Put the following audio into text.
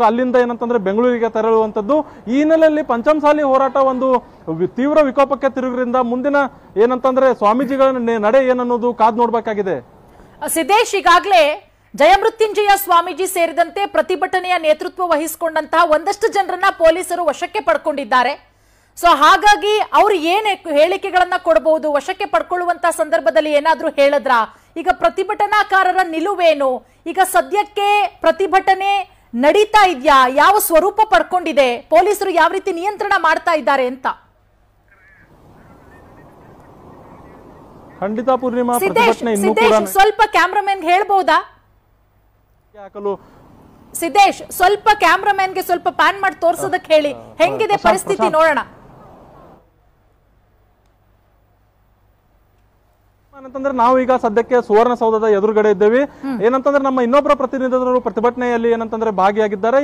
ಅಲ್ಲಿಂದ ಏನಂತಂದ್ರೆ ಬೆಂಗಳೂರಿಗೆ ತೆರಳುವಂತದ್ದು. ಈ ಹಿನ್ನೆಲೆಯಲ್ಲಿ ಪಂಚಮಸಾಲಿ ಹೋರಾಟ ಒಂದು ತೀವ್ರ ವಿಕೋಪಕ್ಕೆ ತಿರುಗಿದ್ರಿಂದ ಮುಂದಿನ ಏನಂತಂದ್ರೆ ಸ್ವಾಮೀಜಿಗಳ ನಡೆ ಏನನ್ನೋದು ಕಾದ್ ನೋಡ್ಬೇಕಾಗಿದೆ. ಸಿದ್ದೇಶ್, ಈಗಾಗಲೇ ಜಯಮೃತ್ಯುಂಜಯ ಸ್ವಾಮೀಜಿ ಸೇರಿದಂತೆ ಪ್ರತಿಭಟನೆಯ ನೇತೃತ್ವ ವಹಿಸಿಕೊಂಡಂತಹ ಒಂದಷ್ಟು ಜನರನ್ನ ಪೊಲೀಸರು ವಶಕ್ಕೆ ಪಡ್ಕೊಂಡಿದ್ದಾರೆ. ಸೊ ಹಾಗಾಗಿ ಅವ್ರು ಏನ್ ಹೇಳಿಕೆಗಳನ್ನ ಕೊಡಬಹುದು, ವಶಕ್ಕೆ ಪಡ್ಕೊಳ್ಳುವಂತ ಸಂದರ್ಭದಲ್ಲಿ ಏನಾದ್ರೂ ಹೇಳಿದ್ರ? ಈಗ ಪ್ರತಿಭಟನಾಕಾರರ ನಿಲುವೇನು? ಈಗ ಸದ್ಯಕ್ಕೆ ಪ್ರತಿಭಟನೆ ನಡೀತಾ ಇದೆಯಾ? ಯಾವ ಸ್ವರೂಪ ಪಡ್ಕೊಂಡಿದೆ? ಪೊಲೀಸರು ಯಾವ ರೀತಿ ನಿಯಂತ್ರಣ ಮಾಡ್ತಾ ಇದ್ದಾರೆ ಅಂತ? ಖಂಡಿತ ಪೂರ್ಣಿಮಾ, ಪ್ರತಿಭಟನೆ ಇನ್ನೂ ಕೂಡ ಸ್ವಲ್ಪ ಕ್ಯಾಮ್ರಾಮನ್ ಹೇಳ್ಬಹುದಾ? ಸಿದ್ದೇಶ್, ಸ್ವಲ್ಪ ಕ್ಯಾಮ್ರಾಮನ್ಗೆ ಸ್ವಲ್ಪ ಪ್ಯಾನ್ ಮಾಡಿ ತೋರ್ಸೋದಕ್ಕೆ ಹೇಳಿ, ಹೆಂಗಿದೆ ಪರಿಸ್ಥಿತಿ ನೋಡೋಣ. ಏನಂತಂದ್ರೆ ನಾವು ಈಗ ಸದ್ಯಕ್ಕೆ ಸುವರ್ಣಸೌಧದ ಎದುರುಗಡೆ ಇದ್ದೇವೆ. ಏನಂತಂದ್ರೆ ನಮ್ಮ ಇನ್ನೊಬ್ಬರ ಪ್ರತಿನಿಧಿಗಳು ಪ್ರತಿಭಟನೆಯಲ್ಲಿ ಏನಂತಂದ್ರೆ ಭಾಗಿಯಾಗಿದ್ದಾರೆ.